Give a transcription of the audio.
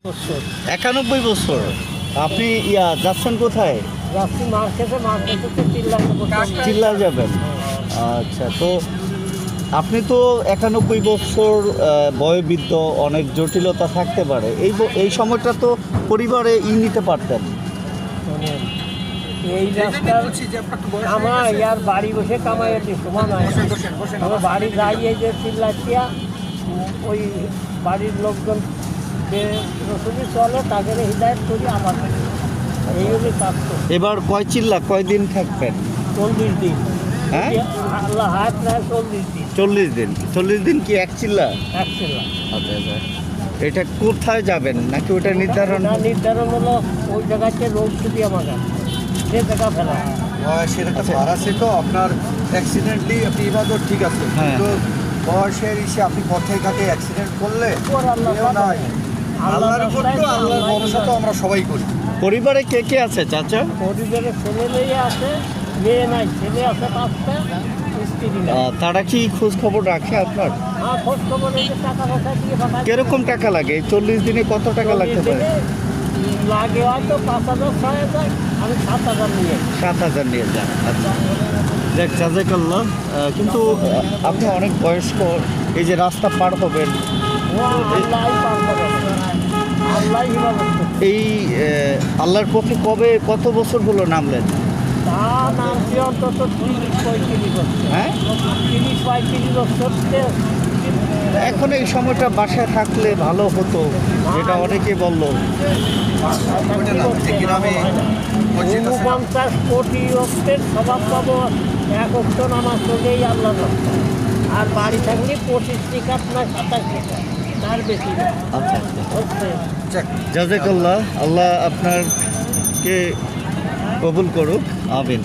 91 বছর। আপনি যাচ্ছেন কোথায়? চিল্লা যাবেন? আচ্ছা, তো আপনি তো 91 বছর বয়োবৃদ্ধ, অনেক জটিলতা থাকতে পারে। এই সময়টা তো পরিবারে নিতে পারতেন। এই রাস্তার কামা ইয়ার বাড়ি বসে কামাইয়ের সমান হয়। আমরা বাড়ি যাই এই যে চিল্লাটিয়া ওই বাড়ির লোকজন যে রসুনি চলে তাদের হৃদায়ত করি আমার এই হলে থাকতো। এবার কয়দিন থাকবেন? 40 দিন। হ্যাঁ, আল্লাহ হাত নেয় 40 দিন। 40 দিন। 40 দিন কি এক চিল্লা? এক চিল্লা। আচ্ছা আচ্ছা, এটা কোথায় যাবেন নাকি ওটা নির্ধারণ? নির্ধারণ হলো ওই জায়গাতে রোগ ছুটি আমার যে জায়গা ফেলা বয়সের একটা ভার আছে, তো আপনার অ্যাক্সিডেন্টলি আপনি ইবাদত ঠিক আছে, কিন্তু বয়সের এসে আপনি পথে ঘাটে অ্যাক্সিডেন্ট করলে নাই। আল্লাহর উপর তো আল্লাহর ভরসা তো আমরা সবাই করি। পরিবারে কে কে আছে চাচা? পরিবারে ছেলে মেয়ে আছে, মেয়ে নাই, ছেলে আছে 5টা, স্ত্রী নাই। তারা কি খোঁজ খবর রাখে আপনার? হ্যাঁ, খোঁজ খবর এই যে টাকা পয়সা দিয়ে পাঠায়। কিরকম টাকা লাগে? এই 40 দিনে কত টাকা লাগতে পারে? লাগে হয়তো 5,000 6,000, আমি 7,000 নিয়ে 7,000 নিয়ে যান। আচ্ছা, দেখ জাজাকাল্লাহ। কিন্তু আপনি অনেক বয়স্ক, এই যে রাস্তা পার হবেন, আল্লাহ পার করে, আল্লাহ হিফাজত করবে। এই আল্লাহর পথে কত বছর হলো নামলেন? তা নামছি অন্তত 30-35 বছর। হ্যাঁ, 30-35 বছর। এখন এই সময়টা বাসায় থাকলে ভালো হতো, যেটা অনেকে বললো। 50 কোটি অক্টের স্বভাব পাবো, 1 অক্ট নামাজ চলেই আল্লাহ রাস্তা। আর বাড়ি থাকলে 25 টিকা না 27 টিকা, তার বেশি না। আচ্ছা হচ্ছে জাজাকাল্লাহ, আল্লাহ আপনারকে কবুল করুক, আমিন।